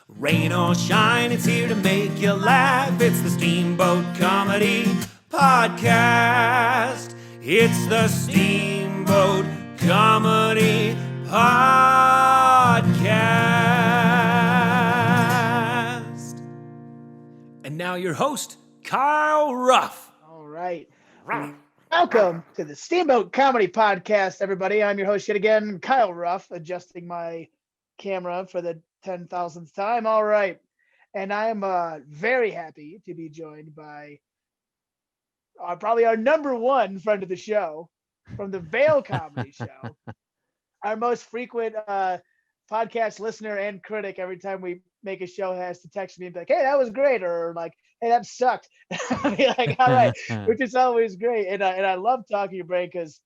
Rain or shine, it's here to make you laugh. It's the Steamboat Comedy Podcast. It's the Steamboat Comedy Podcast. And now your host, Kyle Ruff. All right. Welcome to the Steamboat Comedy Podcast, everybody. I'm your host yet again, Kyle Ruff, adjusting my camera for the 10,000th time. All right. And I am very happy to be joined by probably our number one friend of the show from the Vail Comedy Show, our most frequent podcast listener and critic. Every time we make a show, has to text me and be like, hey, that was great, or like, hey, that sucked. I'll be like, all right, which is always great. And I love talking to your brain because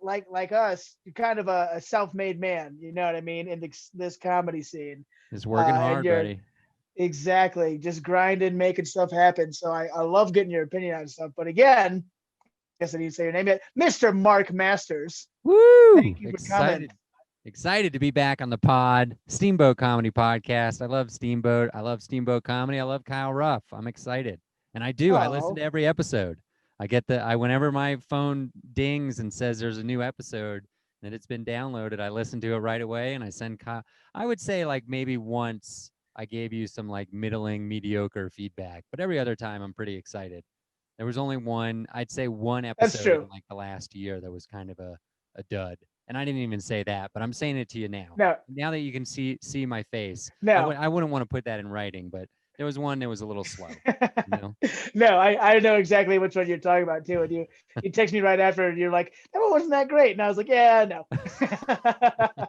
like us, you're kind of a self-made man, you know what I mean, in this comedy scene. He's working hard, buddy. Exactly, just grinding, making stuff happen. So I love getting your opinion on stuff. But again, I guess I need to say your name yet, Mr. Mark Masters. Woo! Thank you for coming. Excited to be back on the pod, Steamboat Comedy Podcast. I love Steamboat. I love Steamboat Comedy. I love Kyle Ruff. I'm excited, and I do. I listen to every episode. I get whenever my phone dings and says there's a new episode that it's been downloaded, I listen to it right away, and I send Kyle. I would say like maybe once I gave you some like middling, mediocre feedback, but every other time I'm pretty excited. There was only one episode in like the last year that was kind of a dud. And I didn't even say that, but I'm saying it to you now. No. Now that you can see my face, no. I wouldn't want to put that in writing, but there was one that was a little slow. You know? No, I know exactly which one you're talking about too. And you text me right after, and you're like, that one wasn't that great, and I was like, yeah, no. I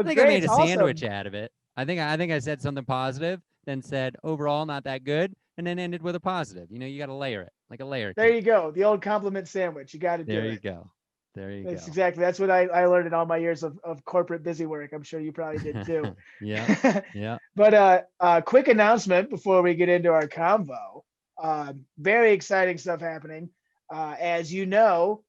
think I made a sandwich out of it. I think I said something positive, then said overall not that good, and then ended with a positive. You know, you got to layer it like a layer. There you go, the old compliment sandwich. You got to do it. There you go. That's what I learned in all my years of corporate busy work. I'm sure you probably did too. Yeah. But quick announcement before we get into our convo. Very exciting stuff happening. As you know,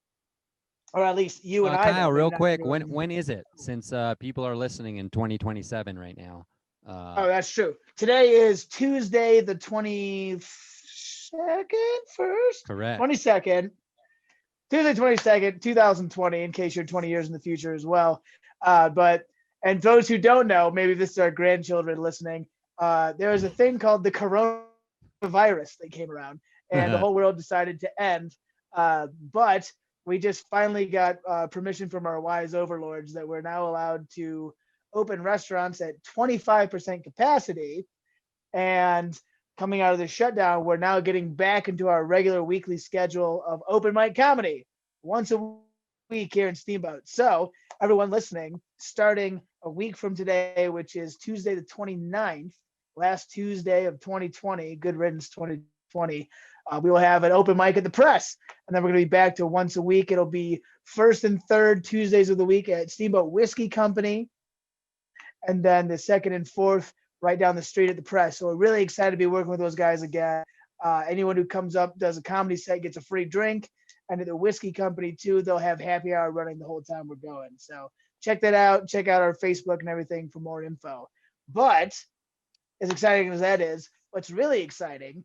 or at least you and I know. Kyle, real quick, when is it? Since people are listening in 2027 right now. Oh, that's true. Today is Tuesday, the 22nd, first? Correct. 22nd. Tuesday, 22nd, 2020, in case you're 20 years in the future as well. And those who don't know, maybe this is our grandchildren listening, there was a thing called the coronavirus that came around, and the whole world decided to end. But we just finally got permission from our wise overlords that we're now allowed to open restaurants at 25% capacity. And coming out of the shutdown, we're now getting back into our regular weekly schedule of open mic comedy once a week here in Steamboat. So everyone listening, starting a week from today, which is Tuesday the 29th, last Tuesday of 2020, good riddance 2020, we will have an open mic at the Press. And then we're going to be back to once a week. It'll be first and third Tuesdays of the week at Steamboat Whiskey Company. And then the second and fourth right down the street at the Press. So we're really excited to be working with those guys again. Anyone who comes up, does a comedy set, gets a free drink. And at the Whiskey Company too, they'll have happy hour running the whole time we're going. So check that out. Check out our Facebook and everything for more info. But as exciting as that is, what's really exciting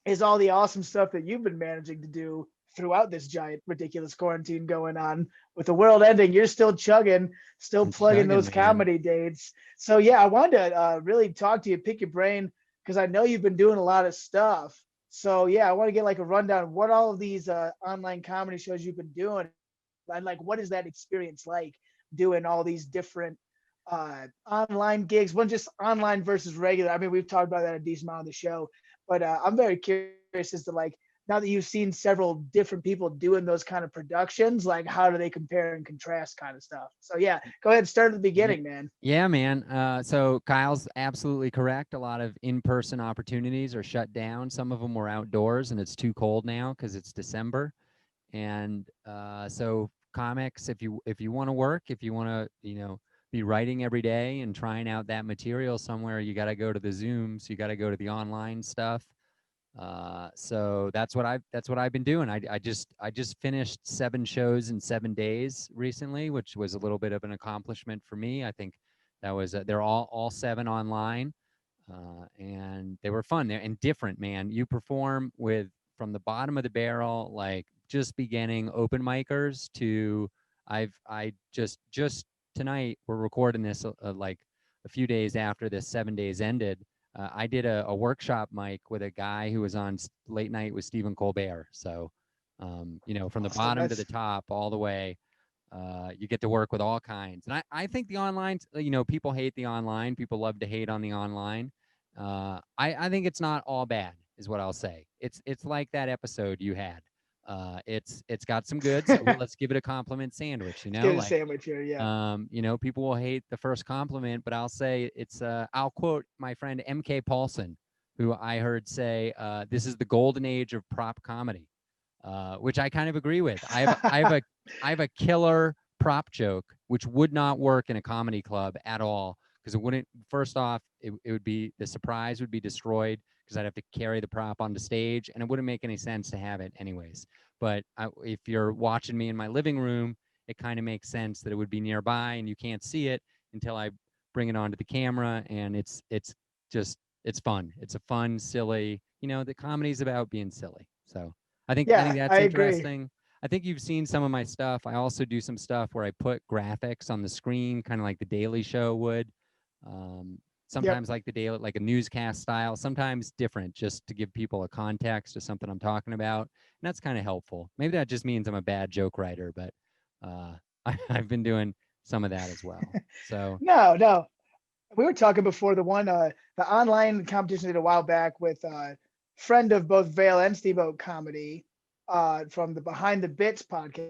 is all the awesome stuff that you've been managing to do throughout this giant, ridiculous quarantine going on. With the world ending, you're still chugging, plugging those comedy dates. So yeah, I wanted to really talk to you, pick your brain, because I know you've been doing a lot of stuff. So yeah, I want to get like a rundown of what all of these online comedy shows you've been doing, and like what is that experience like doing all these different online gigs, one just online versus regular. I mean, we've talked about that a decent amount on the show, but I'm very curious as to like, now that you've seen several different people doing those kind of productions, like how do they compare and contrast kind of stuff? So yeah, go ahead and start at the beginning, man. Yeah, man. So Kyle's absolutely correct. A lot of in-person opportunities are shut down. Some of them were outdoors, and it's too cold now because it's December. And so comics, if you want to work, if you want to, be writing every day and trying out that material somewhere, you got to go to the Zooms, you got to go to the online stuff. So that's what I've been doing. I just finished 7 shows in 7 days recently, which was a little bit of an accomplishment for me. I think That was they're all 7 online, and they were fun. They're and different, man. You perform with from the bottom of the barrel, like just beginning open micers to I just tonight we're recording this like a few days after this 7 days ended. I did a workshop mic with a guy who was on late night with Stephen Colbert. So, from the Awesome. bottom to the top all the way, you get to work with all kinds. And I think the online, people hate the online. People love to hate on the online. I think it's not all bad, is what I'll say. It's like that episode you had. It's got some goods. So let's give it a compliment sandwich. Get a sandwich here, yeah. People will hate the first compliment, but I'll say I'll quote my friend MK Paulson, who I heard say, "This is the golden age of prop comedy," which I kind of agree with. I have a killer prop joke which would not work in a comedy club at all because it wouldn't. First off, it would be the surprise would be destroyed because I'd have to carry the prop onto stage, and it wouldn't make any sense to have it anyways. But if you're watching me in my living room, it kind of makes sense that it would be nearby, and you can't see it until I bring it onto the camera, and it's fun. It's a fun, silly. The comedy's about being silly. So I think that's interesting. Agree. I think you've seen some of my stuff. I also do some stuff where I put graphics on the screen, kind of like the Daily Show would. Sometimes like like a newscast style, sometimes different, just to give people a context to something I'm talking about. And that's kind of helpful. Maybe that just means I'm a bad joke writer, but I've been doing some of that as well. So No. We were talking before the online competition I did a while back with a friend of both Vail and Steamboat Comedy from the Behind the Bits podcast,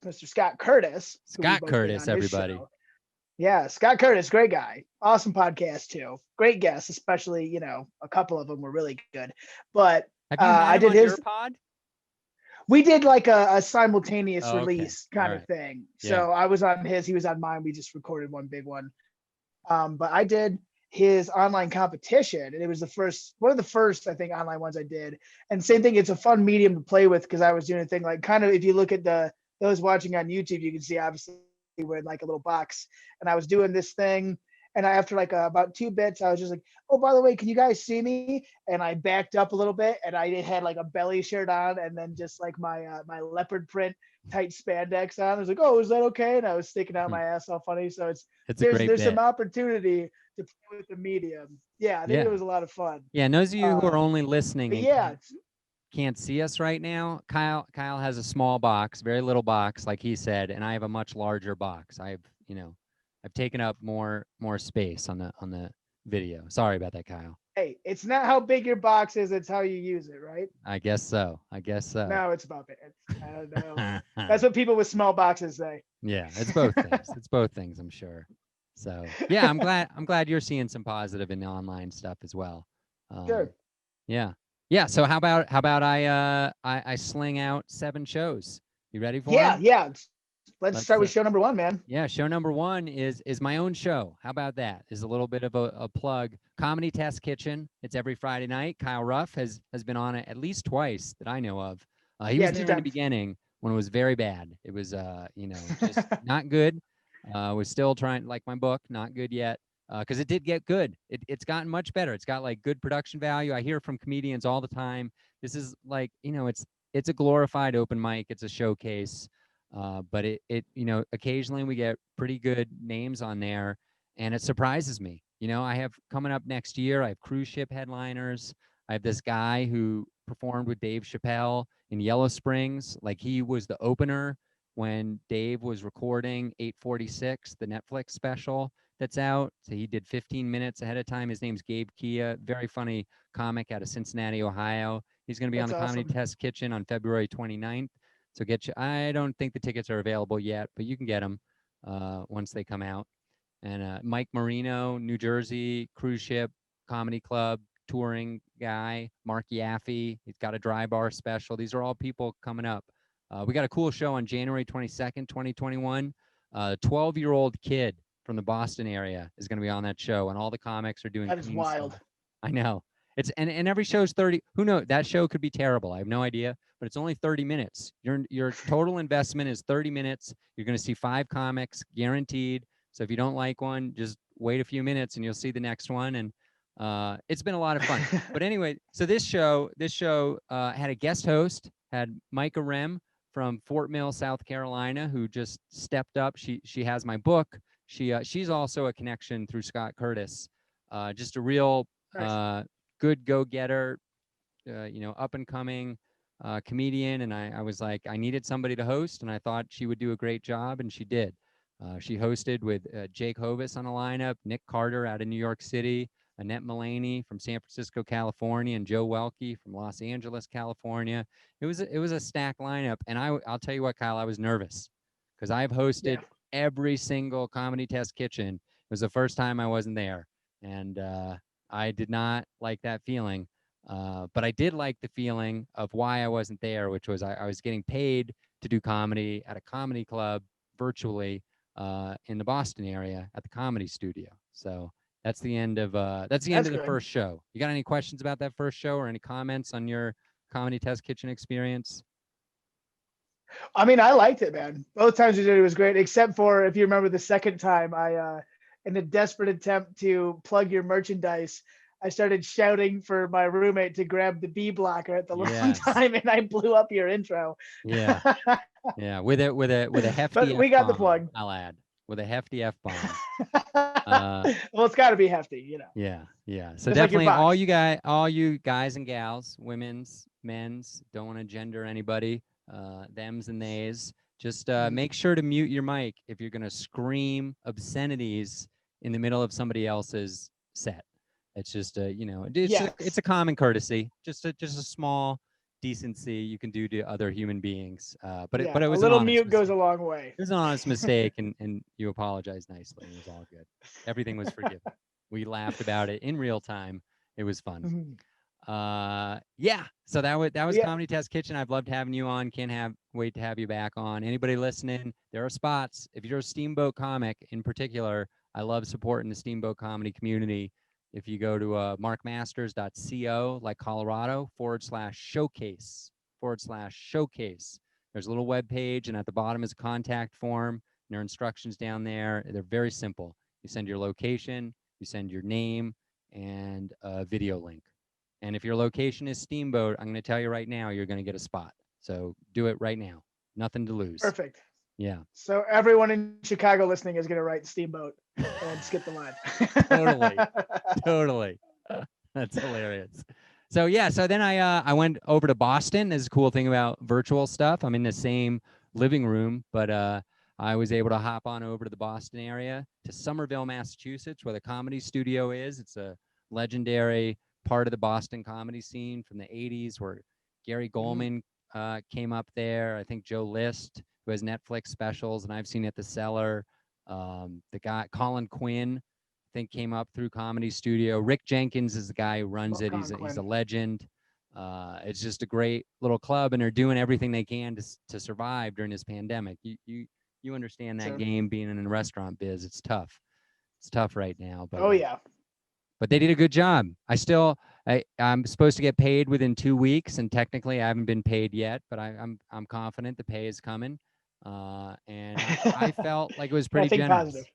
Mr. Scott Curtis. Scott Curtis, everybody. Show. Yeah, Scott Curtis, great guy. Awesome podcast too. Great guests, especially, a couple of them were really good. But have you had I did on his your pod? We did like a simultaneous release kind of thing. Yeah. So I was on his, he was on mine. We just recorded one big one. But I did his online competition, and it was one of the first, I think, online ones I did. And same thing, it's a fun medium to play with because I was doing a thing like kind of, if you look at those watching on YouTube, you can see obviously we're in like a little box, and I was doing this thing. And after like about 2 bits, I was just like, "Oh, by the way, can you guys see me?" And I backed up a little bit, and I had like a belly shirt on, and then just like my leopard print tight spandex on. I was like, "Oh, is that okay?" And I was sticking out my ass all funny. So there's some opportunity to play with the medium. Yeah, I think it was a lot of fun. Yeah, and those of you who are only listening and can't see us right now, Kyle has a small box, very little box, like he said, and I have a much larger box. I've taken up more space on the video. Sorry about that, Kyle. Hey, it's not how big your box is, it's how you use it, right? I guess so. No, it's about it. I don't know. That's what people with small boxes say. Yeah, it's both things. It's both things, I'm sure. So yeah, I'm glad you're seeing some positive in the online stuff as well. Sure. Yeah. So how about I sling out 7 shows? You ready for them? Yeah. Let's start with show number 1, man. Yeah, show number 1 is my own show. How about that? Is a little bit of a plug. Comedy Test Kitchen. It's every Friday night. Kyle Ruff has been on it at least twice that I know of. He was there in the beginning when it was very bad. It was just not good. Was still trying, like my book, not good yet. Because it did get good. It's gotten much better. It's got like good production value. I hear from comedians all the time. This is like, it's a glorified open mic. It's a showcase. But it occasionally we get pretty good names on there, and it surprises me. I have coming up next year, I have cruise ship headliners. I have this guy who performed with Dave Chappelle in Yellow Springs. Like, he was the opener when Dave was recording 846, the Netflix special that's out. So he did 15 minutes ahead of time. His name's Gabe Kia, very funny comic out of Cincinnati, Ohio. He's going to be on the Comedy Test Kitchen on February 29th. So I don't think the tickets are available yet, but you can get them once they come out. And Mike Marino, New Jersey, cruise ship, comedy club, touring guy. Mark Yaffe, he's got a dry bar special. These are all people coming up. We got a cool show on January 22nd, 2021. 12-year-old kid from the Boston area is going to be on that show, and all the comics are doing. That is wild. Stuff. I know. It's and every show's 30. Who knows? That show could be terrible. I have no idea, but it's only 30 minutes. Your total investment is 30 minutes. You're going to see 5 comics guaranteed. So if you don't like one, just wait a few minutes and you'll see the next one. And it's been a lot of fun. But anyway, so this show had a guest host, had Micah Rem from Fort Mill, South Carolina, who just stepped up. She has my book. She's also a connection through Scott Curtis. Just a real Nice. good go-getter, up and coming comedian. And I was like, I needed somebody to host, and I thought she would do a great job, and she did. She hosted with Jake Hovis on a lineup, Nick Carter out of New York City, Annette Mullaney from San Francisco, California, and Joe Welke from Los Angeles, California. It was a stacked lineup, and I'll tell you what, Kyle, I was nervous because I've hosted every single Comedy Test Kitchen. It was the first time I wasn't there, and I did not like that feeling. But I did like the feeling of why I wasn't there, which was I was getting paid to do comedy at a comedy club virtually in the Boston area at the Comedy Studio. So that's the end of the first show. You got any questions about that first show or any comments on your Comedy Test Kitchen experience? I mean, I liked it, man. Both times we did it was great, except for if you remember the second time, I in a desperate attempt to plug your merchandise, I started shouting for my roommate to grab the B blocker at the wrong time, and I blew up your intro. Yeah, yeah, with a hefty. But we got the plug. I'll add with a hefty F-bomb. Well, it's got to be hefty, you know. Yeah, yeah. So just definitely, like all you guys and gals, women's, men's, don't want to gender anybody, thems and theys. Just make sure to mute your mic if you're gonna scream obscenities in the middle of somebody else's set. It's just it's a common courtesy, just a small decency you can do to other human beings. But it was a little mute goes a long way. It was an honest mistake, and you apologized nicely. It was all good. Everything was forgiven. We laughed about it in real time. It was fun. Yeah. So that was Comedy Test Kitchen. I've loved having you on. Can't wait to have you back on. Anybody listening, there are spots. If you're a Steamboat comic in particular, I love supporting the Steamboat comedy community. If you go to markmasters.co, like Colorado, /showcase, there's a little web page, and at the bottom is a contact form. And there are instructions down there. They're very simple. You send your location, you send your name, and a video link. And if your location is Steamboat, I'm going to tell you right now, you're going to get a spot. So do it right now. Nothing to lose. Perfect. Yeah. So everyone in Chicago listening is going to write Steamboat and skip the line. Totally. That's hilarious. So yeah, so then I went over to Boston. This is a cool thing about virtual stuff. I'm in the same living room, but I was able to hop on over to the Boston area, to Somerville, Massachusetts, where the Comedy Studio is. It's a legendary part of the Boston comedy scene from the 80s, where Gary Goldman came up there. I think Joe List, who has Netflix specials, and I've seen at the Cellar. The guy Colin Quinn, I think, came up through Comedy Studio. Rick Jenkins is the guy who runs it. He's a legend. It's just a great little club, and they're doing everything they can to survive during this pandemic. You understand that game, being in the restaurant biz. It's tough. It's tough right now. But but they did a good job. I'm supposed to get paid within 2 weeks, and technically I haven't been paid yet, but I'm confident the pay is coming. And I felt like it was pretty generous. Positive.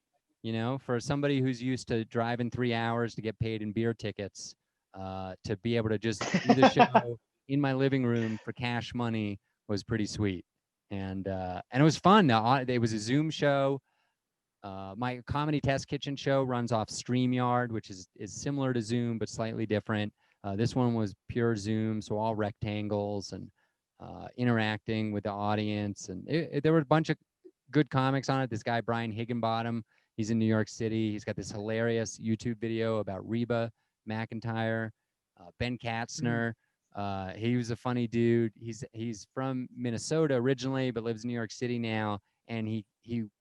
You know, for somebody who's used to driving 3 hours to get paid in beer tickets, to be able to just do the show in my living room for cash money was pretty sweet. And it was fun. It was a Zoom show. My Comedy Test Kitchen show runs off StreamYard, which is similar to Zoom, but slightly different. This one was pure Zoom, so all rectangles and interacting with the audience. And there were a bunch of good comics on it. This guy, Brian Higginbottom, he's in New York City. He's got this hilarious YouTube video about Reba McEntire. Ben Katzner, he was a funny dude. He's from Minnesota originally, but lives in New York City now. And he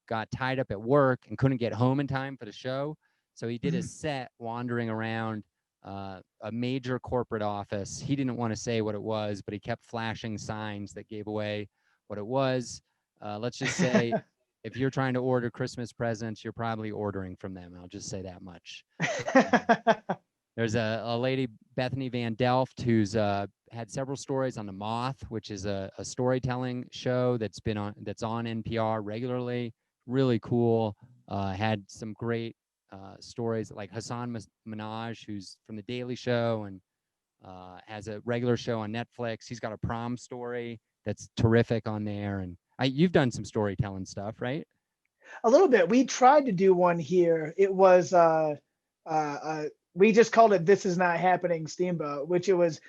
got tied up at work and couldn't get home in time for the show. So he did his set wandering around a major corporate office. He didn't want to say what it was, but he kept flashing signs that gave away what it was. Let's just say, if you're trying to order Christmas presents, you're probably ordering from them. I'll just say that much. There's a lady, Bethany Van Delft, who's had several stories on The Moth, which is a storytelling show that's on NPR regularly. Really cool. Had some great stories like Hassan Minaj, who's from The Daily Show and has a regular show on Netflix. He's got a prom story that's terrific on there. And you've done some storytelling stuff, right? A little bit. We tried to do one here. It was we just called it "This Is Not Happening" Steamboat, which it was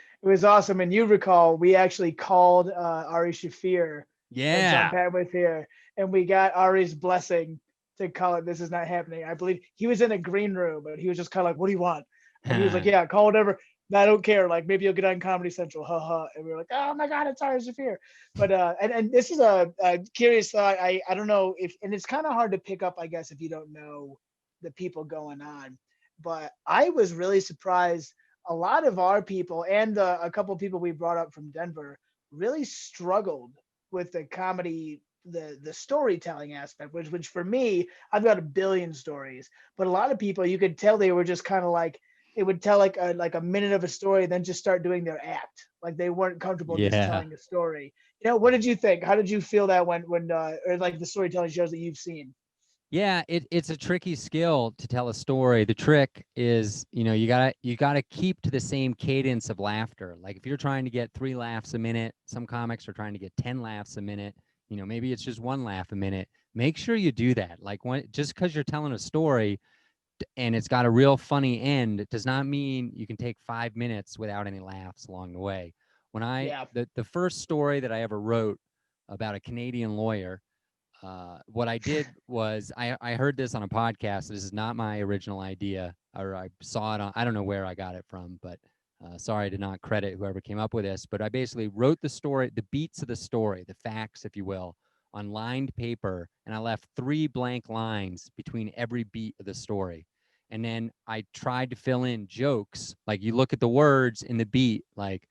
awesome. And you recall we actually called Ari Shafir when John Yeah. Pat was here, and we got Ari's blessing to call it "This Is Not Happening." I believe he was in a green room, but he was just kind of like, "What do you want?" And he was like, "Yeah, call whatever. I don't care. Like maybe you'll get on Comedy Central, haha." And we were like, "Oh my God, it's Ari Shafir." But and this is a curious thought. I don't know if, and it's kind of hard to pick up, I guess, if you don't know the people going on. But I was really surprised. A lot of our people and a couple of people we brought up from Denver really struggled with the comedy, the storytelling aspect, which for me, I've got a billion stories, but a lot of people, you could tell they were just kind of like, they would tell like a minute of a story, then just start doing their act. Like they weren't comfortable just Yeah. telling a story. What did you think? How did you feel that when or like the storytelling shows that you've seen? Yeah, it's a tricky skill to tell a story. The trick is, you gotta keep to the same cadence of laughter. Like if you're trying to get 3 laughs a minute, some comics are trying to get 10 laughs a minute. Maybe it's just 1 laugh a minute. Make sure you do that. Like just because you're telling a story and it's got a real funny end, it does not mean you can take 5 minutes without any laughs along the way. When Yeah. the first story that I ever wrote about a Canadian lawyer, what I did was I heard this on a podcast. This is not my original idea, or I saw it on, I don't know where I got it from, but sorry to not credit whoever came up with this, but I basically wrote the story, the beats of the story, the facts, if you will, on lined paper, and I left 3 blank lines between every beat of the story. And then I tried to fill in jokes. Like you look at the words in the beat, like,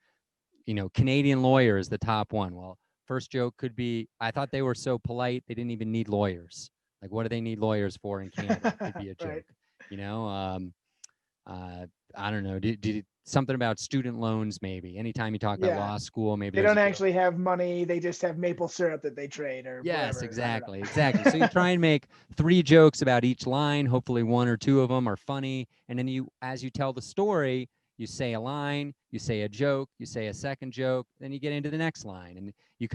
Canadian lawyer is the top one. Well, first joke could be, I thought they were so polite, they didn't even need lawyers. Like, what do they need lawyers for in Canada? Could be a Right. joke. You know, uh, I don't know. Did something about student loans? Maybe anytime you talk about Yeah. law school, maybe They there's don't a joke. actually have money. They just have maple syrup that they trade or Yes, whatever. I don't exactly, exactly. So you know. try and make 3 jokes about each line. Hopefully, 1 or 2 of them are funny, and then as you tell the story, you say a line, you say a joke, you say a second joke, then you get into the next line, and you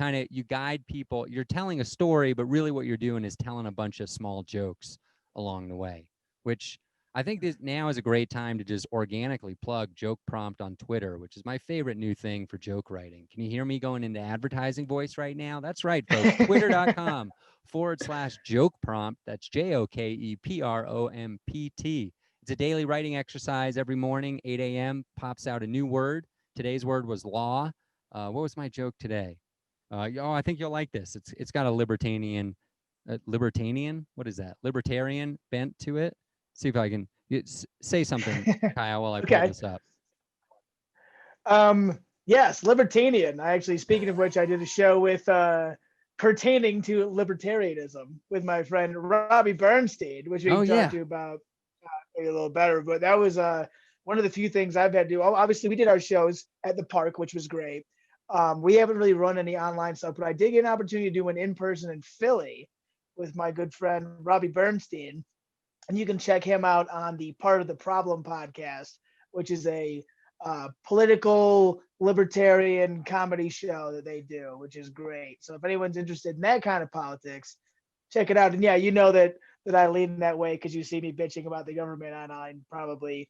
guide people. You're telling a story, but really what you're doing is telling a bunch of small jokes along the way, which I think this now is a great time to just organically plug Joke Prompt on Twitter, which is my favorite new thing for joke writing. Can you hear me going into advertising voice right now? That's right, folks. Twitter.com/joke prompt. That's JOKEPROMPT. It's a daily writing exercise every morning, 8 a.m. Pops out a new word. Today's word was law. What was my joke today? I think you'll like this. It's got a libertarian, what is that? Libertarian bent to it. See if I can say something, Kyle, while I pull Okay. this up. Yes, libertarian. I actually, speaking of which, I did a show with pertaining to libertarianism with my friend Robbie Bernstein, which we Oh can talk yeah, to you about maybe a little better. But that was one of the few things I've had to do. Obviously, we did our shows at the park, which was great. We haven't really run any online stuff, but I did get an opportunity to do an in person in Philly with my good friend Robbie Bernstein, and you can check him out on the Part of the Problem podcast, which is a political libertarian comedy show that they do, which is great. So if anyone's interested in that kind of politics, check it out. And yeah, you know that I lean that way because you see me bitching about the government online, probably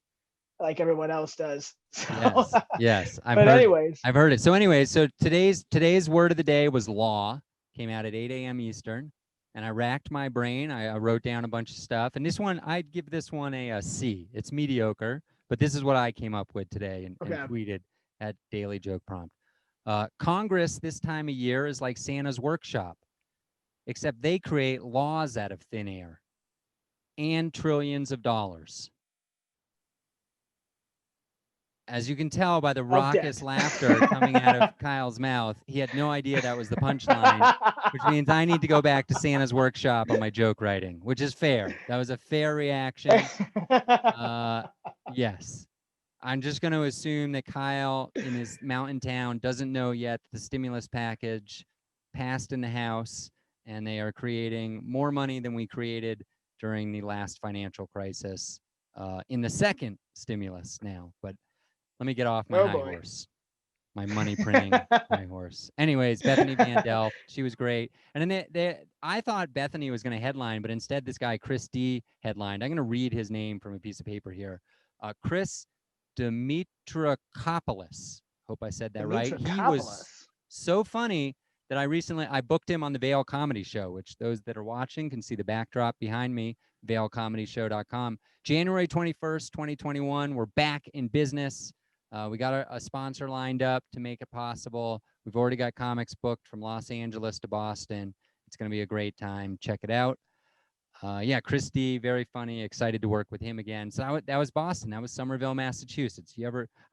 like everyone else does. So, yes, but anyways, I've heard it. So anyways, so today's word of the day was law. Came out at 8 a.m. Eastern, and I racked my brain. I wrote down a bunch of stuff, and this one I'd give this one a C. It's mediocre, but this is what I came up with today and okay. tweeted at Daily Joke Prompt. Congress this time of year is like Santa's workshop, except they create laws out of thin air and trillions of dollars. As you can tell by the Of raucous debt. laughter coming out of Kyle's mouth, he had no idea that was the punchline, which means I need to go back to Santa's workshop on my joke writing, which is fair. That was a fair reaction. Yes. I'm just going to assume that Kyle in his mountain town doesn't know yet the stimulus package passed in the House, and they are creating more money than we created during the last financial crisis, in the second stimulus now. But let me get off my high horse, my money printing high horse. Anyways, Bethany Van Delft, she was great. And then I thought Bethany was going to headline, but instead this guy, Chris D, headlined. I'm going to read his name from a piece of paper here. Chris Dimitrakopoulos. Hope I said that right. He was so funny that I booked him on the Vail Comedy Show, which those that are watching can see the backdrop behind me, vailcomedyshow.com. January 21st, 2021, we're back in business. We got a sponsor lined up to make it possible. We've already got comics booked from Los Angeles to Boston. It's going to be a great time. Check it out. Yeah, Christy, very funny. Excited to work with him again. So that was Boston. That was Somerville, Massachusetts.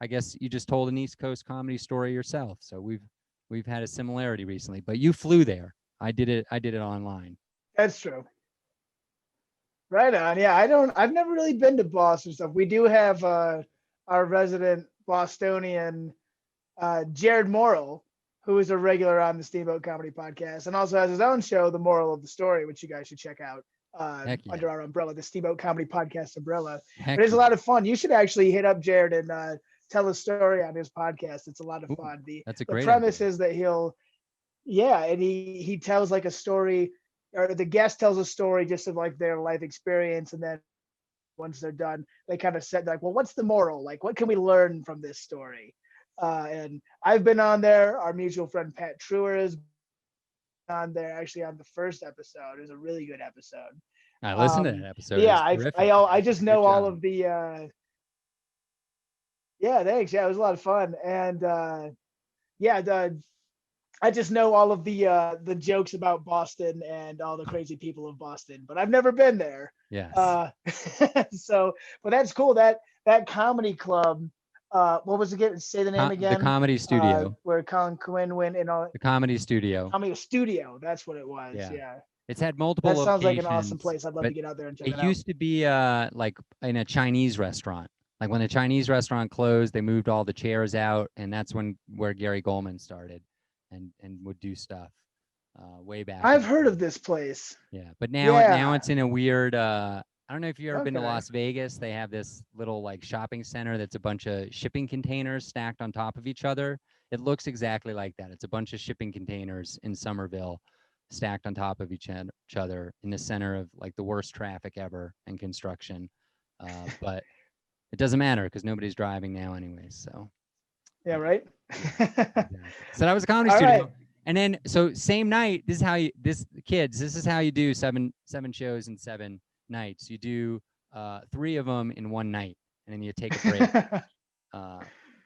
I guess you just told an East Coast comedy story yourself. So we've had a similarity recently, but you flew there. I did it online. That's true. Right on. Yeah, I've never really been to Boston stuff. We do have our resident Bostonian, Jared Morrill, who is a regular on the Steamboat Comedy podcast and also has his own show, The Moral of the Story, which you guys should check out under our umbrella, the Steamboat Comedy Podcast umbrella. It is a lot of fun. You should actually hit up Jared and tell a story on his podcast. It's a lot of fun. That's a great premise idea. is that and he tells like a story, or the guest tells a story just of like their life experience, and then once they're done, they kind of said like, well, what's the moral? Like, what can we learn from this story? And I've been on there. Our mutual friend Pat Truer is on there, actually on the first episode. It was a really good episode. I listened to that episode. Yeah, I just know all of the. Yeah, thanks. Yeah, it was a lot of fun, and I just know all of the jokes about Boston and all the crazy people of Boston, but I've never been there. Yes. So, but that's cool. That comedy club. What was it again? Say the name again. The Comedy Studio. Where Colin Quinn went and all. The Comedy Studio. Comedy Studio. That's what it was. Yeah. It's had multiple locations. That sounds like an awesome place. I'd love to get out there and check it out. It used to be like in a Chinese restaurant. Like when the Chinese restaurant closed, they moved all the chairs out, and that's where Gary Goldman started and would do stuff way back. I've heard of this place. Yeah, but now it's in a weird I don't know if you've ever been to Las Vegas. They have this little like shopping center that's a bunch of shipping containers stacked on top of each other. It looks exactly like that. It's a bunch of shipping containers in Somerville stacked on top of each other in the center of like the worst traffic ever and construction. But it doesn't matter because nobody's driving now anyways. So yeah, right. Exactly. So that was a comedy studio. Right. And then so same night, this is how you do seven shows in 7 nights. You do 3 of them in one night, and then you take a break.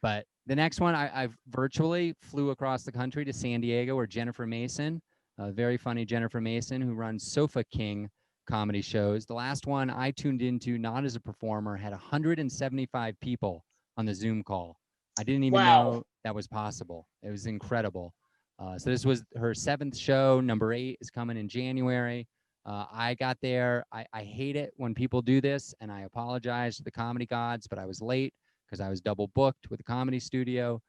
But the next one, I virtually flew across the country to San Diego, where Jennifer Mason, very funny Jennifer Mason, who runs Sofa King comedy shows. The last one I tuned into, not as a performer, had 175 people on the Zoom call. I didn't even know that was possible. It was incredible. So this was her 7th show. Number 8 is coming in January. I got there. I hate it when people do this, and I apologize to the comedy gods, but I was late because I was double booked with the comedy studio.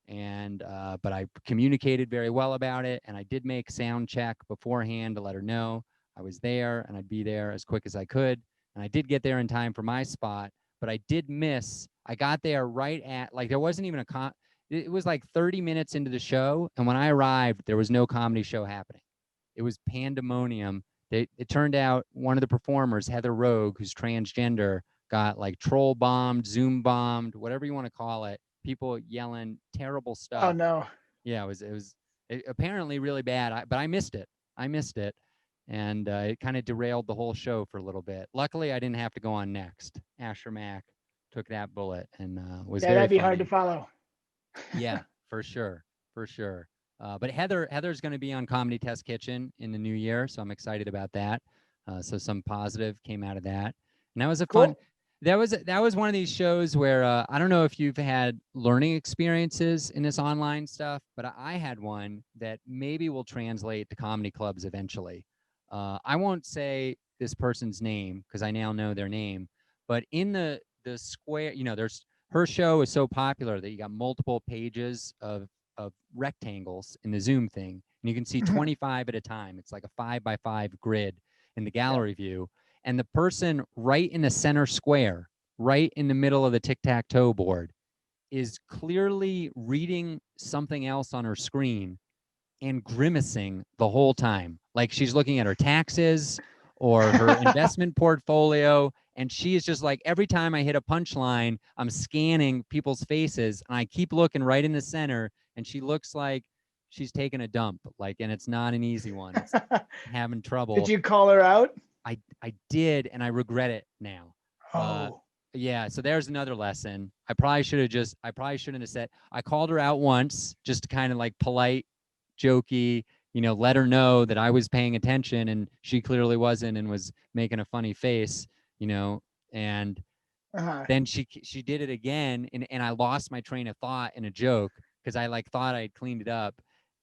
And but I communicated very well about it, and I did make sound check beforehand to let her know I was there and I'd be there as quick as I could. And I did get there in time for my spot, but I did miss. I got there right at, like, there wasn't even it was like 30 minutes into the show, and when I arrived, there was no comedy show happening. It was pandemonium. It turned out one of the performers, Heather Rogue, who's transgender, got like troll bombed, Zoom bombed, whatever you want to call it. People yelling terrible stuff. Oh no. Yeah, it was apparently really bad. But I missed it. And it kind of derailed the whole show for a little bit. Luckily, I didn't have to go on next. Asher Mack took that bullet and was very that'd be funny. hard to follow. Yeah, for sure. But Heather's going to be on Comedy Test Kitchen in the new year, so I'm excited about that. So some positive came out of that, and that was a fun. That was one of these shows where I don't know if you've had learning experiences in this online stuff, but I had one that maybe will translate to comedy clubs eventually. I won't say this person's name because I now know their name, but in the square, her show is so popular that you got multiple pages of rectangles in the Zoom thing, and you can see 25 at a time. It's like a 5x5 grid in the gallery view. And the person right in the center square, right in the middle of the tic-tac-toe board, is clearly reading something else on her screen and grimacing the whole time. Like she's looking at her taxes or her investment portfolio. And she is just like, every time I hit a punchline, I'm scanning people's faces and I keep looking right in the center. And she looks like she's taking a dump. Like, and it's not an easy one. It's having trouble. Did you call her out? I did, and I regret it now. Oh. Yeah, so there's another lesson. I probably shouldn't have said, I called her out once, just to kind of like polite, jokey, let her know that I was paying attention and she clearly wasn't and was making a funny face, and then she did it again, and I lost my train of thought in a joke because I like thought I'd cleaned it up.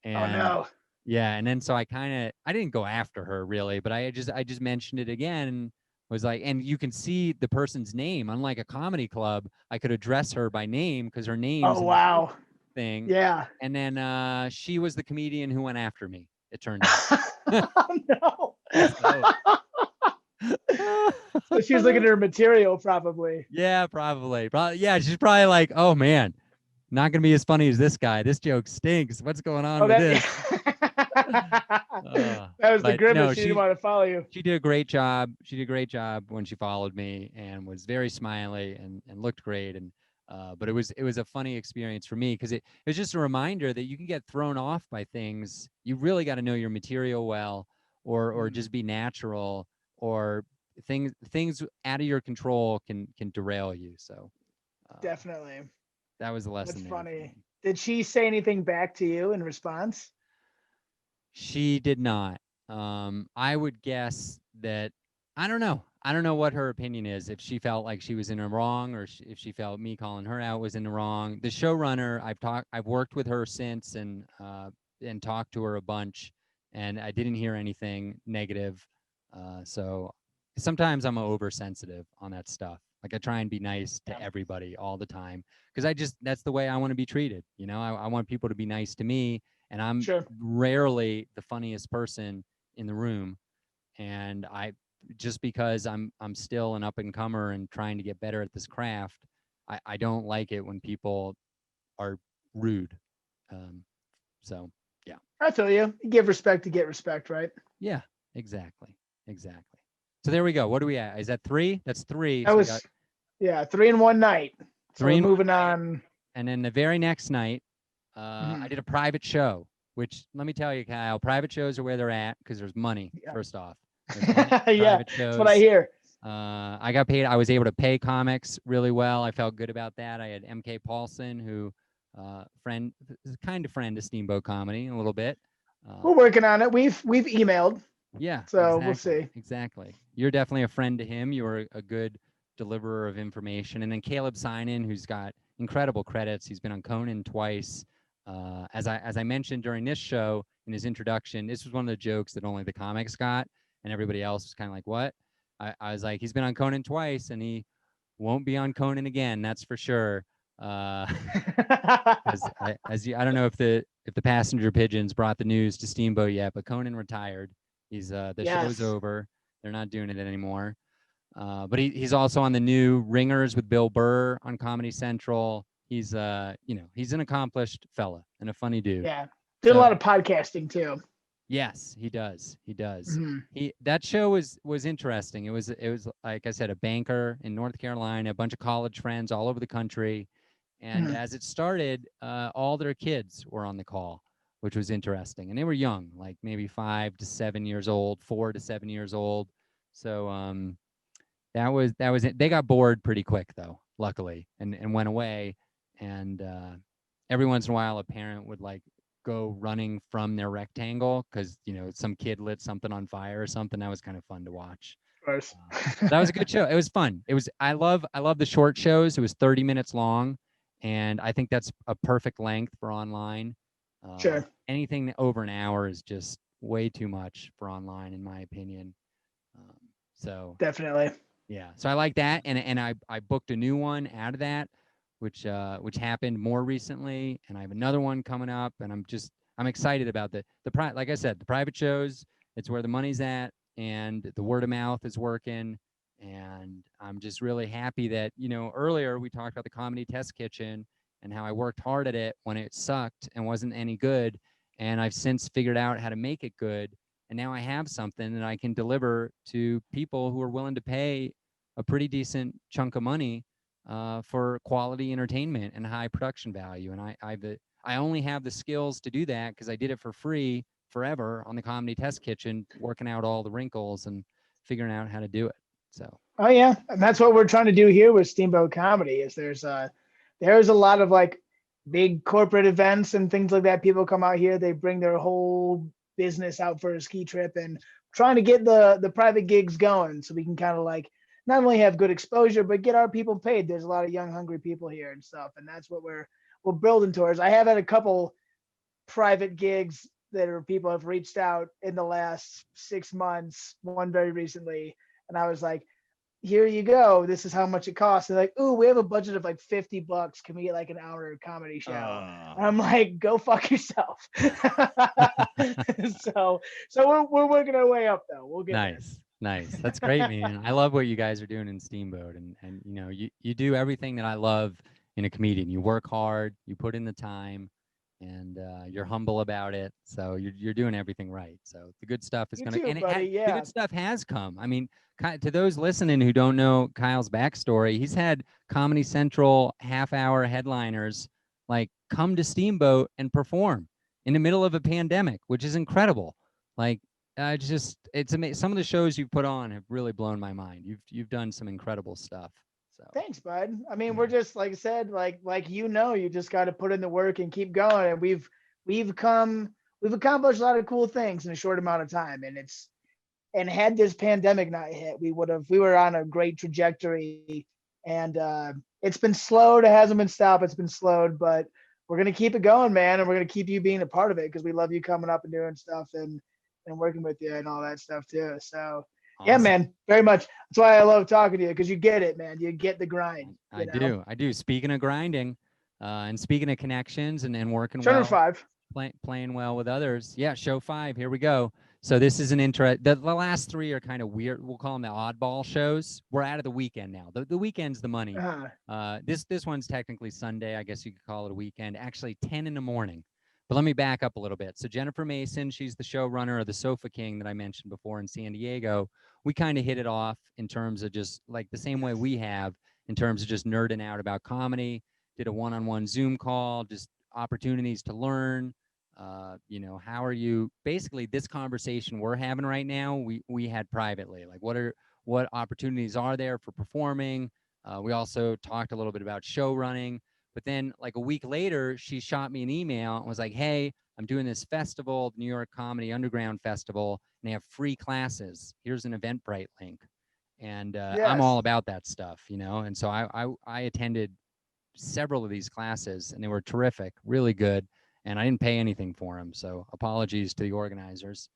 And oh no. yeah, and then so I didn't go after her really, but I just mentioned it again and was like, and you can see the person's name. Unlike a comedy club, I could address her by name because her name's Oh wow. thing. Yeah. And then she was the comedian who went after me, it turned out. Oh no. So she was looking at her material probably. Yeah, probably. Yeah, she's probably like, oh man, not gonna be as funny as this guy. This joke stinks. What's going on with this? That was the grimace. She didn't want to follow you. She did a great job. She did a great job when she followed me and was very smiley and looked great. And but it was a funny experience for me because it was just a reminder that you can get thrown off by things. You really got to know your material well, or just be natural, or things out of your control can derail you. So definitely. That was a lesson. That's funny. Did she say anything back to you in response? She did not. I would guess that I don't know. I don't know what her opinion is. If she felt like she was in the wrong, or if she felt me calling her out was in the wrong. The showrunner, I've worked with her since and talked to her a bunch, and I didn't hear anything negative. So sometimes I'm oversensitive on that stuff. Like I try and be nice to everybody all the time because that's the way I want to be treated. I want people to be nice to me, and I'm rarely the funniest person in the room. And just because I'm still an up and comer and trying to get better at this craft, I don't like it when people are rude. So yeah. I feel you. You give respect to get respect, right? Yeah, exactly. So there we go. What are we at? Is that 3? That's 3. That so was 3 in one night. So 3 moving on. And then the very next night, I did a private show, which let me tell you, Kyle, private shows are where they're at because there's money, first off. Yeah, that's what I hear. I got paid. I was able to pay comics really well. I felt good about that. I had MK Paulson, who kind of friend of Steamboat Comedy a little bit. We're working on it. We've emailed. Yeah. So we'll see. Exactly. You're definitely a friend to him. You were a good deliverer of information. And then Caleb Sinan, who's got incredible credits. He's been on Conan twice. As I mentioned during this show in his introduction, this was one of the jokes that only the comics got, and everybody else was kind of like, what? I was like, he's been on Conan twice, and he won't be on Conan again. That's for sure. I don't know if the passenger pigeons brought the news to Steamboat yet, but Conan retired. He's the show's over. They're not doing it anymore. But he's also on the new Ringers with Bill Burr on Comedy Central. He's he's an accomplished fella and a funny dude. Yeah, did a lot of podcasting too. Yes, he does. Mm-hmm. That show was interesting. It was like I said, a banker in North Carolina, a bunch of college friends all over the country, and as it started, all their kids were on the call, which was interesting, and they were young, like maybe 5 to 7 years old, 4 to 7 years old. So that was it. They got bored pretty quick though, luckily, and went away. And every once in a while, a parent would like go running from their rectangle because some kid lit something on fire or something. That was kind of fun to watch. Of course. That was a good show. It was fun. I love the short shows. It was 30 minutes long, and I think that's a perfect length for online. Sure. Anything over an hour is just way too much for online, in my opinion. So definitely. Yeah. So I like that, and I booked a new one out of that, which happened more recently, and I have another one coming up, and I'm excited about like I said, the private shows. It's where the money's at. and the word of mouth is working. And I'm just really happy that, earlier we talked about the Comedy Test Kitchen and how I worked hard at it when it sucked and wasn't any good. And I've since figured out how to make it good. And now I have something that I can deliver to people who are willing to pay a pretty decent chunk of money for quality entertainment and high production value. And I only have the skills to do that because I did it for free forever on the Comedy Test Kitchen, working out all the wrinkles and figuring out how to do it. So. Oh yeah, and that's what we're trying to do here with Steamboat Comedy. Is there's a lot of like big corporate events and things like that. People come out here, they bring their whole business out for a ski trip, and trying to get the private gigs going so we can kind of like not only have good exposure but get our people paid. There's a lot of young hungry people here and stuff, and that's what we're building towards. I have had a couple private gigs that are people have reached out in the last 6 months, one very recently, and I was like, here you go. This is how much it costs. They're like, ooh, we have a budget of like $50. Can we get like an hour comedy show? And I'm like, go fuck yourself. so we're working our way up though. We'll get nice. Nice. That's great, man. I love what you guys are doing in Steamboat, and you do everything that I love in a comedian. You work hard, you put in the time, and you're humble about it. So you're doing everything right. So the good stuff is going to, and the good stuff has come. I mean, to those listening who don't know Kyle's backstory, he's had Comedy Central half-hour headliners like come to Steamboat and perform in the middle of a pandemic, which is incredible. Like, it's amazing. Some of the shows you've put on have really blown my mind. You've done some incredible stuff. So thanks, bud. I mean, we're just like I said, like you just got to put in the work and keep going. And we've accomplished a lot of cool things in a short amount of time. And had this pandemic not hit, we were on a great trajectory. And it's been slowed. It hasn't been stopped. It's been slowed, but we're gonna keep it going, man. And we're gonna keep you being a part of it because we love you coming up and doing stuff and working with you and all that stuff too. So awesome. Yeah, man, very much. That's why I love talking to you because you get it, man. You get the grind. I do. Speaking of grinding, and speaking of connections and working Show well, 5. Playing well with others. Yeah, show 5. Here we go. So this is an the last 3 are kind of weird. We'll call them the oddball shows. We're out of the weekend now. The weekend's the money. This one's technically Sunday. I guess you could call it a weekend. Actually, 10 in the morning. But let me back up a little bit. So Jennifer Mason, she's the showrunner of the Sofa King that I mentioned before in San Diego. We kind of hit it off in terms of just like the same way we have in terms of just nerding out about comedy. Did a one-on-one Zoom call, just opportunities to learn. How are you? Basically, this conversation we're having right now, we had privately. Like, what opportunities are there for performing? We also talked a little bit about show running. But then like a week later, she shot me an email and was like, hey, I'm doing this festival, New York Comedy Underground Festival, and they have free classes. Here's an Eventbrite link. And I'm all about that stuff, And so I attended several of these classes, and they were terrific, really good. And I didn't pay anything for them. So apologies to the organizers.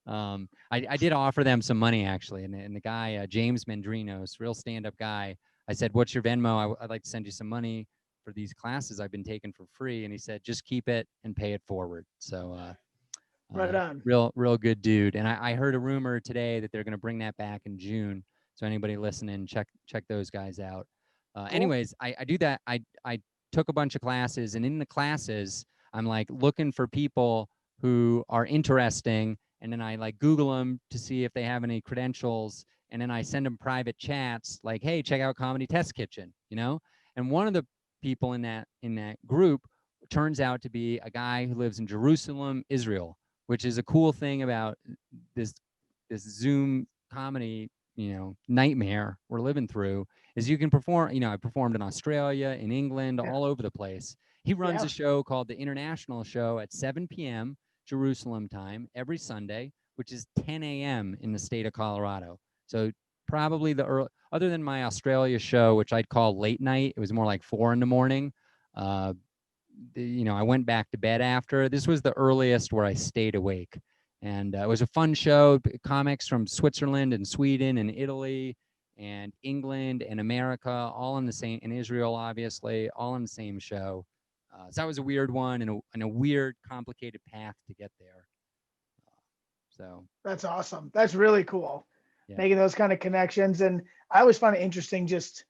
I did offer them some money, actually. And the guy, James Mendrinos, real stand-up guy, I said, what's your Venmo? I'd like to send you some money for these classes I've been taking for free. And he said, just keep it and pay it forward. So right on. Real good dude. And I heard a rumor today that they're going to bring that back in June. So anybody listening, check those guys out. Cool. Anyways, I do that. I took a bunch of classes, and in the classes, I'm like looking for people who are interesting. And then I like Google them to see if they have any credentials. And then I send them private chats like, hey, check out Comedy Test Kitchen, And one of the people in that group turns out to be a guy who lives in Jerusalem, Israel, which is a cool thing about this Zoom comedy, nightmare we're living through is you can perform, I performed in Australia, in England, all over the place. He runs a show called the International Show at 7 p.m. Jerusalem time every Sunday, which is 10 a.m. in the state of Colorado. So probably other than my Australia show, which I'd call late night, it was more like 4 a.m. I went back to bed after. This was the earliest where I stayed awake. And it was a fun show. Comics from Switzerland and Sweden and Italy and England and America, all in the same, and Israel, obviously, all in the same show. So that was a weird one and a weird, complicated path to get there. So So That's awesome. That's really cool. Yeah. Making those kind of connections. And I always find it interesting just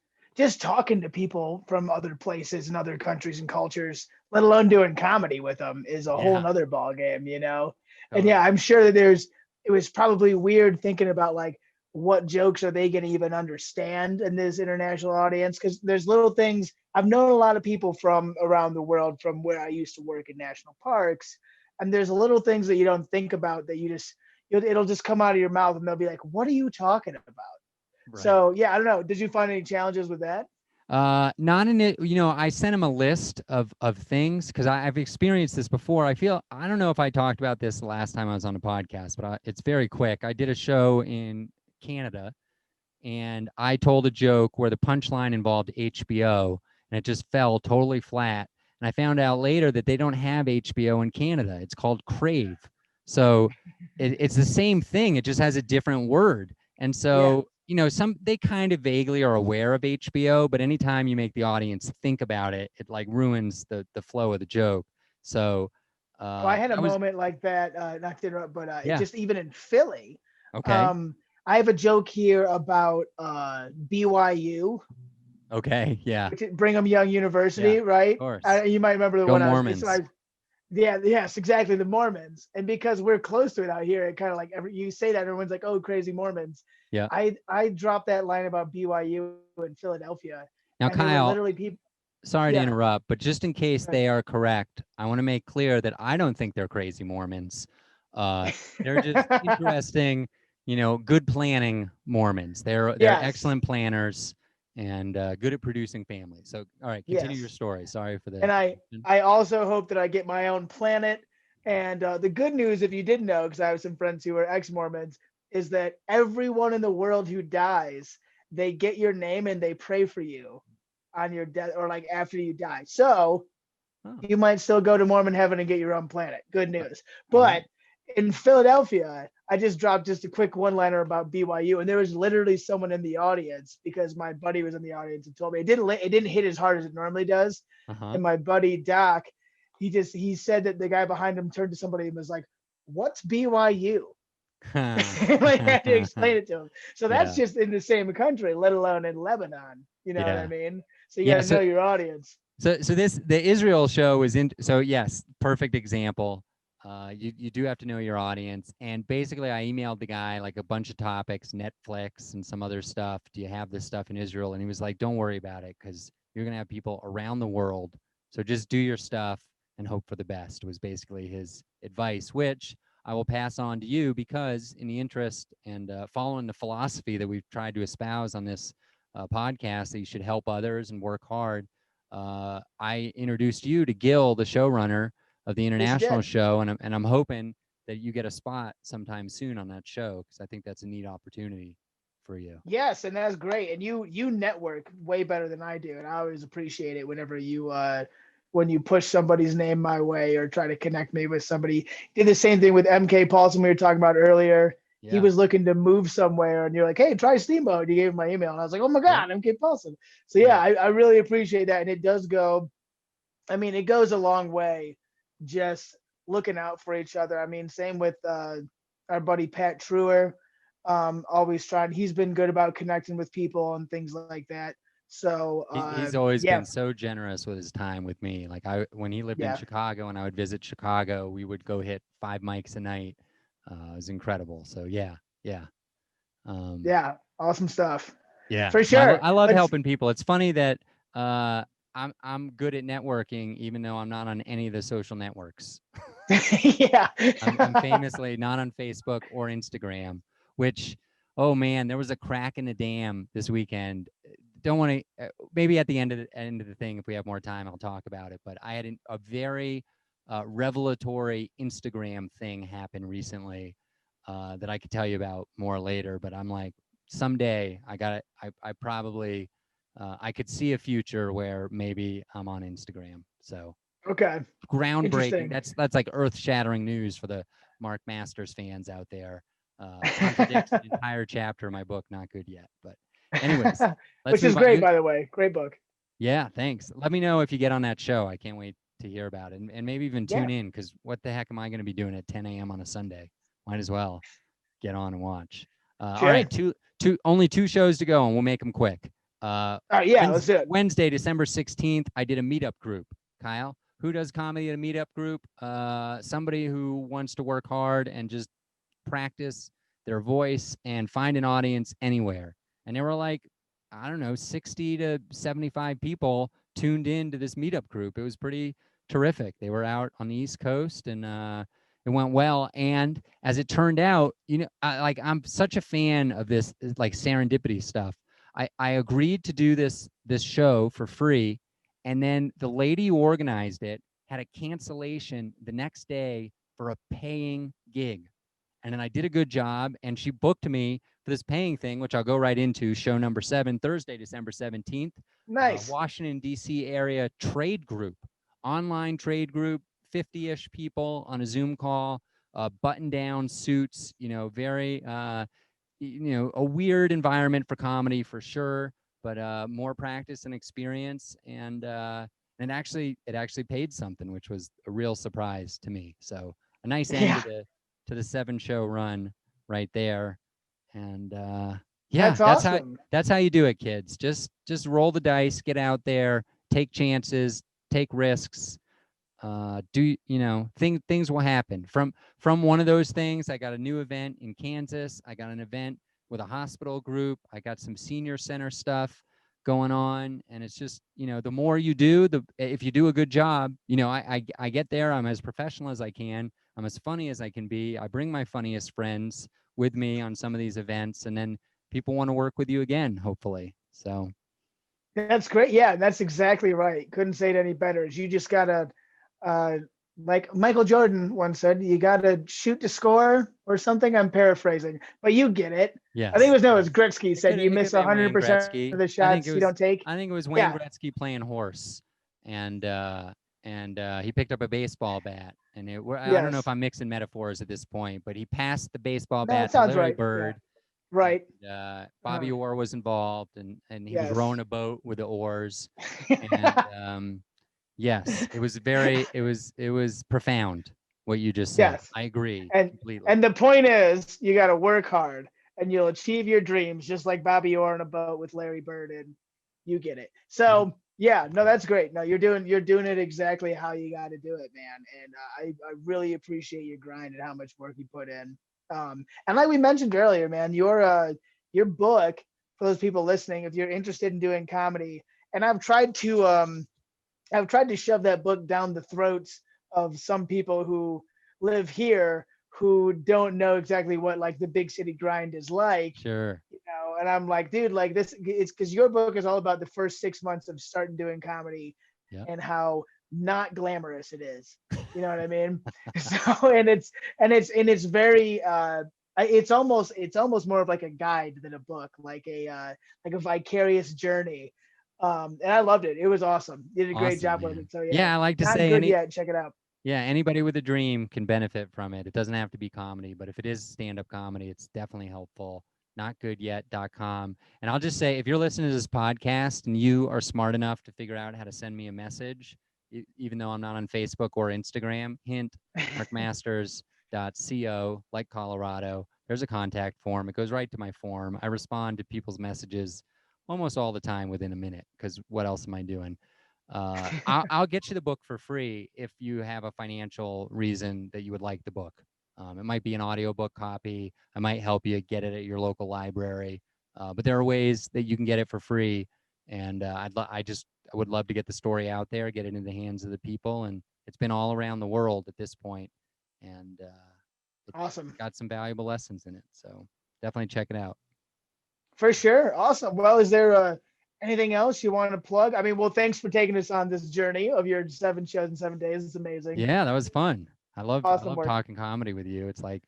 talking to people from other places and other countries and cultures, let alone doing comedy with them, is a whole Yeah. nother ball game, you know? And Totally. yeah, I'm sure that it was probably weird thinking about like what jokes are they going to even understand in this international audience? Because there's little things. I've known a lot of people from around the world from where I used to work in national parks, and there's little things that you don't think about that it'll just come out of your mouth and they'll be like, "What are you talking about?" Right. So yeah, I don't know. Did you find any challenges with that? Not in it. I sent him a list of things because I've experienced this before. I don't know if I talked about this the last time I was on a podcast, but it's very quick. I did a show in Canada, and I told a joke where the punchline involved HBO, and it just fell totally flat. And I found out later that they don't have HBO in Canada. It's called Crave. So it's the same thing. It just has a different word. And Yeah. so, they kind of vaguely are aware of HBO, but anytime you make the audience think about it, it like ruins the flow of the joke. So Oh, I had a I was, moment like that, not to interrupt, but it yeah. just even in Philly. Okay. Um, I have a joke here about BYU, Okay. Yeah. which is Brigham Young Yeah. University, Of right? course. You might remember the Go one so Mormons. yeah, yes, exactly, the Mormons. And because we're close to it out here, it kind of like you say that everyone's like, "Oh, crazy Mormons." Yeah. I dropped that line about BYU in Philadelphia, Now, and there were Kyle, literally people. sorry to Yeah, interrupt, but just in case they are correct, I want to make clear that I don't think they're crazy Mormons. They're just interesting, good planning Mormons. They're yes, excellent planners and good at producing families. So, all right, continue your yes. story. Sorry for the And interruption. I also hope that I get my own planet. And the good news, if you didn't know, because I have some friends who are ex-Mormons, is that everyone in the world who dies, they get your name and they pray for you on your death or like after you die. So Oh, you might still go to Mormon heaven and get your own planet. Good news. all right. But in Philadelphia, I just dropped just a quick one-liner about BYU, and there was literally someone in the audience because my buddy was in the audience and told me it didn't hit as hard as it normally does. Uh-huh. And my buddy Doc, he said that the guy behind him turned to somebody and was like, "What's BYU?" Like I had to explain it to him. So that's Yeah. just in the same country, let alone in Lebanon. You know what I Yeah. mean? So you got Yeah. to know your audience. So the Israel show is in. So yes, perfect example. You do have to know your audience. And basically, I emailed the guy like a bunch of topics, Netflix and some other stuff. Do you have this stuff in Israel? And he was like, "Don't worry about it, because you're gonna have people around the world. So just do your stuff and hope for the best." Was basically his advice, which I will pass on to you because, in the interest and following the philosophy that we've tried to espouse on this podcast, that you should help others and work hard. I introduced you to Gil, the showrunner of the Yes, you international did. show, and I'm hoping that you get a spot sometime soon on that show, because I think that's a neat opportunity for you. Yes, and that's great. And you network way better than I do, and I always appreciate it whenever you when you push somebody's name my way or try to connect me with somebody. Did the same thing with MK Paulson we were talking about earlier. He Yeah. was looking to move somewhere, and you're like, "Hey, try Steamboat." You gave him my email, and I was like, "Oh my Yeah. God, MK Paulson." So yeah, I really appreciate that, and it does go. I mean, it goes a long way, just looking out for each other. I mean, same with our buddy Pat Truer. Always trying. He's been good about connecting with people and things like that. So He's always yeah, been so generous with his time with me. Like when he lived in yeah, Chicago and I would visit Chicago, we would go hit 5 mics a night. It was incredible. So yeah, yeah. Um, yeah. Awesome stuff Yeah, for sure. I love Let's. helping people. It's funny that I'm good at networking, even though I'm not on any of the social networks. Yeah. I'm famously not on Facebook or Instagram. Which, oh man, there was a crack in the dam this weekend. Don't want to. Maybe at the end of the thing, if we have more time, I'll talk about it. But I had a very revelatory Instagram thing happen recently that I could tell you about more later. But I'm like, someday I probably I could see a future where maybe I'm on Instagram. So Okay. groundbreaking. Interesting. That's like earth-shattering news for the Mark Masters fans out there. Contradicts an entire chapter of my book. Not good yet, but anyways, let's Which is move on. great, by the way. Great book. Yeah, thanks. Let me know if you get on that show. I can't wait to hear about it, and maybe even Yeah. tune in, because what the heck am I going to be doing at 10 a.m. on a Sunday? might as well get on and watch. All Sure. right, only two shows to go, and we'll make them quick. All right, yeah, let's do it. Wednesday, December 16th, I did a meetup group. Kyle, who does comedy at a meetup group? Somebody who wants to work hard and just practice their voice and find an audience anywhere. And there were like, I don't know, 60 to 75 people tuned in to this meetup group. It was pretty terrific. They were out on the East Coast, and it went well. And as it turned out, I'm such a fan of this like serendipity stuff. I agreed to do this show for free, and then the lady who organized it had a cancellation the next day for a paying gig. And then I did a good job, and she booked me for this paying thing, which I'll go right into. Show number 7, Thursday, December 17th. Nice. Washington, D.C. area trade group, online trade group, 50-ish people on a Zoom call, button-down suits, very, a weird environment for comedy for sure, but more practice and experience. And it actually paid something, which was a real surprise to me. So a nice end to the 7-show run right there. And that's awesome. That's how you do it, kids. Just roll the dice, get out there, take chances, take risks. Things will happen. From one of those things, I got a new event in Kansas. I got an event with a hospital group. I got some senior center stuff going on, and it's just, the more you do, if you do a good job, I get there, I'm as professional as I can, I'm as funny as I can be, I bring my funniest friends with me on some of these events, and then people want to work with you again, hopefully. So that's great. Yeah, that's exactly right. Couldn't say it any better. You just gotta like Michael Jordan once said, you gotta shoot to score or something. I'm paraphrasing, but you get it. Yes. I think it was Gretzky said you miss 100% of the shots you don't take. I think it was Wayne Gretzky playing horse, and he picked up a baseball bat, and I don't know if I'm mixing metaphors at this point, but he passed the baseball bat to Larry Bird. Yeah. Right. And, Bobby Orr was involved, and he was rowing a boat with the oars, and yes, it was profound what you just said. Yes. I agree completely. And the point is, you got to work hard, and you'll achieve your dreams, just like Bobby Orr on a boat with Larry Bird, and you get it. So yeah, no, that's great. No, you're doing it exactly how you got to do it, man. And I really appreciate your grind and how much work you put in. And like we mentioned earlier, man, your book, for those people listening, if you're interested in doing comedy, and I've tried to shove that book down the throats of some people who live here who don't know exactly what like the big city grind is like. Sure. And I'm like, dude, like this, it's because your book is all about the first 6 months of starting doing comedy and how not glamorous it is. You know what I mean? So, and it's very, it's almost more of like a guide than a book, like a vicarious journey. And I loved it. It was awesome. You did a great job with it. So I like to say check it out. Yeah, anybody with a dream can benefit from it. It doesn't have to be comedy, but if it is stand-up comedy, it's definitely helpful. Notgoodyet.com. And I'll just say, if you're listening to this podcast and you are smart enough to figure out how to send me a message, even though I'm not on Facebook or Instagram, hint, markmasters.co, like Colorado. There's a contact form. It goes right to my form. I respond to people's messages almost all the time within a minute, because what else am I doing? I'll get you the book for free if you have a financial reason that you would like the book. It might be an audiobook copy. I might help you get it at your local library. But there are ways that you can get it for free. And I would love to get the story out there, get it in the hands of the people. And it's been all around the world at this point. And it's awesome. Got some valuable lessons in it. So definitely check it out. For sure. Awesome. Well, is there anything else you want to plug? I mean, well, thanks for taking us on this journey of your 7 shows in 7 days. It's amazing. Yeah, that was fun. I love talking comedy with you. It's like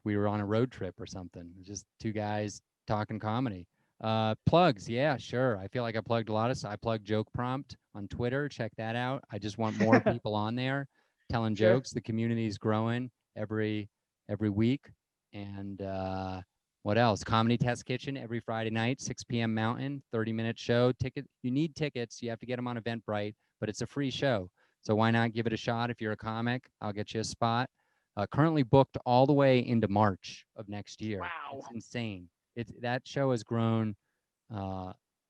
we were on a road trip or something. Just two guys talking comedy. Plugs, yeah, sure. I feel like I plugged a lot of stuff. I plugged Joke Prompt on Twitter. Check that out. I just want more people on there telling jokes. The community is growing every week. And what else? Comedy Test Kitchen every Friday night, 6 p.m. Mountain, 30-minute show. You need tickets. You have to get them on Eventbrite, but it's a free show. So why not give it a shot? If you're a comic, I'll get you a spot. currently booked all the way into March of next year. Wow. It's insane. That show has grown.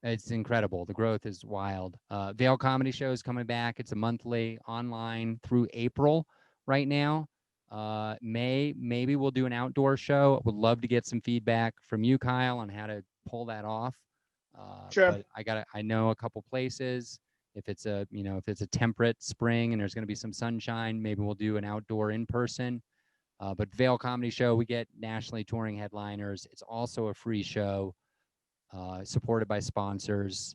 It's incredible. The growth is wild. Vail Comedy Show is coming back. It's a monthly online through April right now. Maybe we'll do an outdoor show. Would love to get some feedback from you, Kyle, on how to pull that off. Sure. But I know a couple places. If it's a temperate spring and there's going to be some sunshine, maybe we'll do an outdoor in person. But Vail Comedy Show, we get nationally touring headliners. It's also a free show, supported by sponsors.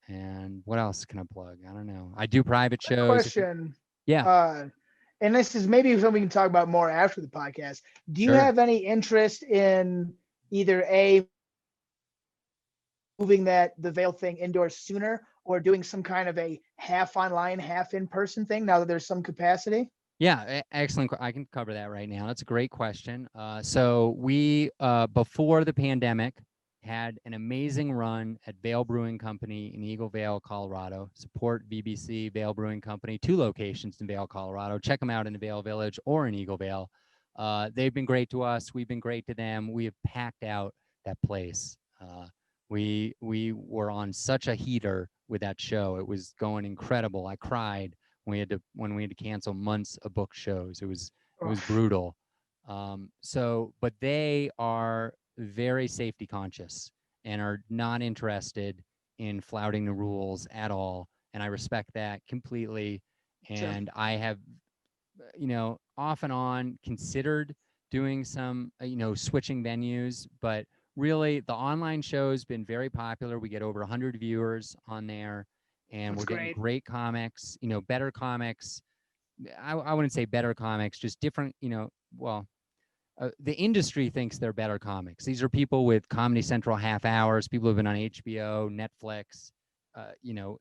And what else can I plug? I don't know. I do private shows. Question. Yeah. And this is maybe something we can talk about more after the podcast. Do you Sure. have any interest in either moving the Vail thing indoors sooner, or doing some kind of a half online, half in person thing now that there's some capacity? Yeah, excellent. I can cover that right now. That's a great question. So we, before the pandemic, had an amazing run at Vail Brewing Company in Eagle Vale, Colorado. Support VBC, Vail Brewing Company, 2 locations in Vail, Colorado. Check them out in the Vail Village or in Eagle Vale. They've been great to us. We've been great to them. We have packed out that place. We were on such a heater with that show. It was going incredible. I cried when we had to cancel months of book shows. It was brutal. But they are very safety conscious and are not interested in flouting the rules at all. And I respect that completely. And I have, off and on considered doing some, switching venues, but really the online show's been very popular. We get over 100 viewers on there, and That's we're getting great. great comics, better comics. I wouldn't say better comics, just different, the industry thinks they're better comics. These are people with Comedy Central half hours, people who've been on HBO, Netflix,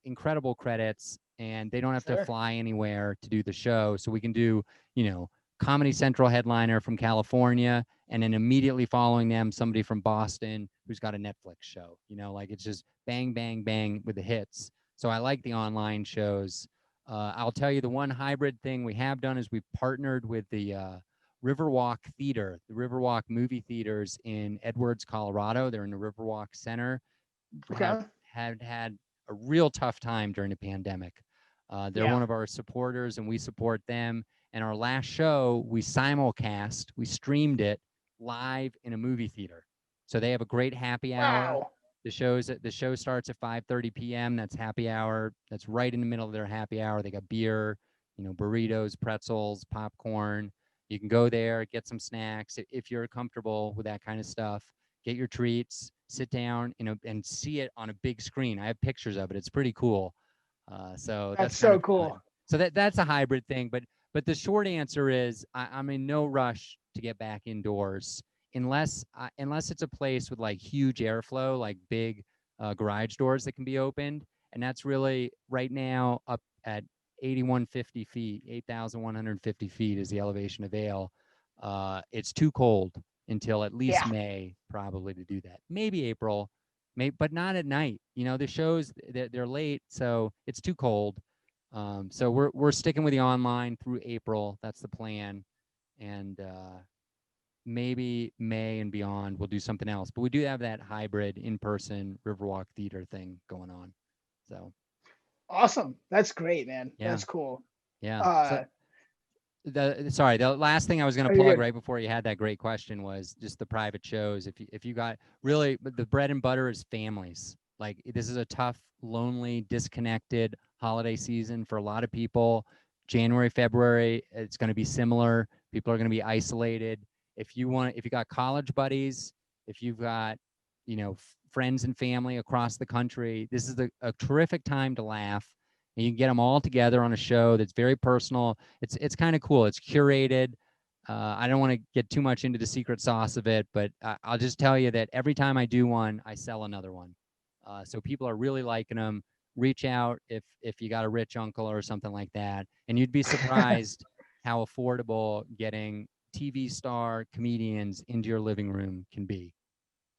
incredible credits, and they don't have to fly anywhere to do the show. So we can do, Comedy Central headliner from California, and then immediately following them, somebody from Boston who's got a Netflix show. It's just bang, bang, bang with the hits. So I like the online shows. I'll tell you the one hybrid thing we have done is we've partnered with the Riverwalk Theater, the Riverwalk movie theaters in Edwards, Colorado. They're in the Riverwalk Center. Have had a real tough time during the pandemic. They're one of our supporters, and we support them. And our last show, we simulcast, we streamed it live in a movie theater. So they have a great happy hour. Wow. The show starts at 5:30 p.m. That's happy hour. That's right in the middle of their happy hour. They got beer, burritos, pretzels, popcorn. You can go there, get some snacks if you're comfortable with that kind of stuff. Get your treats, sit down, and see it on a big screen. I have pictures of it. It's pretty cool. So that's so kind of cool. fun. So that's a hybrid thing. But the short answer is I'm in no rush to get back indoors unless it's a place with like huge airflow, like big garage doors that can be opened. And that's really right now up at 8,150 feet, 8,150 feet is the elevation of Vail. It's too cold until at least May, probably, to do that. Maybe April, but not at night. The shows, they're late, so it's too cold. So we're sticking with the online through April. That's the plan. And maybe May and beyond, we'll do something else. But we do have that hybrid in-person Riverwalk Theater thing going on. So awesome. That's great, man. Yeah. That's cool. Yeah. The last thing I was going to plug right before you had that great question was just the private shows. If you got really, the bread and butter is families. Like, this is a tough, lonely, disconnected holiday season for a lot of people. January, February, it's going to be similar. People are going to be isolated. If you got college buddies, if you've got, friends and family across the country, this is a terrific time to laugh. And you can get them all together on a show that's very personal. It's kind of cool. It's curated. I don't want to get too much into the secret sauce of it, but I'll just tell you that every time I do one, I sell another one. So people are really liking them. Reach out if you got a rich uncle or something like that. And you'd be surprised how affordable getting TV star comedians into your living room can be.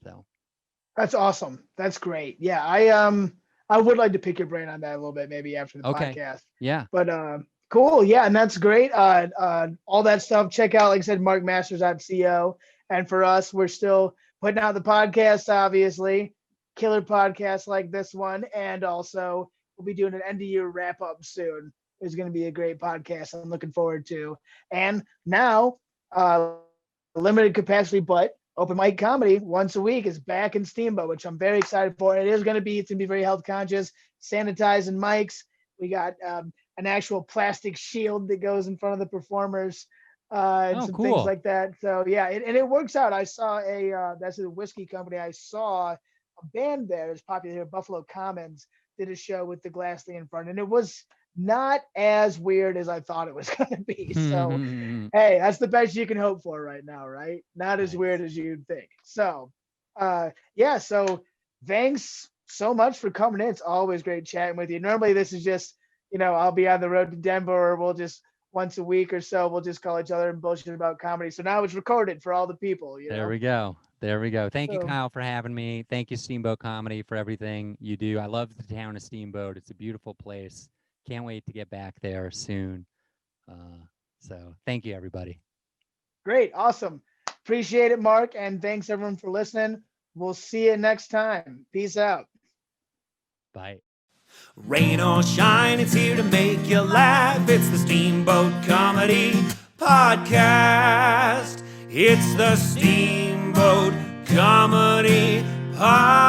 So that's awesome. That's great. Yeah, I would like to pick your brain on that a little bit, maybe after the podcast. Yeah. But Cool. Yeah, and that's great. All that stuff. Check out, like I said, markmasters.co. And for us, we're still putting out the podcast, obviously, killer podcasts like this one, and also we'll be doing an end of year wrap up soon. It's going to be a great podcast. I'm looking forward to. And now, limited capacity, but open mic comedy once a week is back in Steamboat, which I'm very excited for. It's going to be very health conscious, sanitizing mics. We got an actual plastic shield that goes in front of the performers, and some cool. things like that. So yeah, and it works out. I saw that's a whiskey company. I saw a band there that's popular here, Buffalo Commons, did a show with the glass thing in front, and it was not as weird as I thought it was going to be. So hey, that's the best you can hope for right now, right? Not as weird as you'd think. So yeah, so thanks so much for coming in. It's always great chatting with you. Normally this is just, I'll be on the road to Denver, or we'll just once a week or so, we'll just call each other and bullshit about comedy. So now it's recorded for all the people. There we go. Thank you, Kyle, for having me. Thank you, Steamboat Comedy, for everything you do. I love the town of Steamboat. It's a beautiful place. Can't wait to get back there soon. So thank you, everybody. Great. Awesome. Appreciate it, Mark. And thanks, everyone, for listening. We'll see you next time. Peace out. Bye. Rain or shine, it's here to make you laugh. It's the Steamboat Comedy Podcast. It's the Steamboat Comedy Podcast.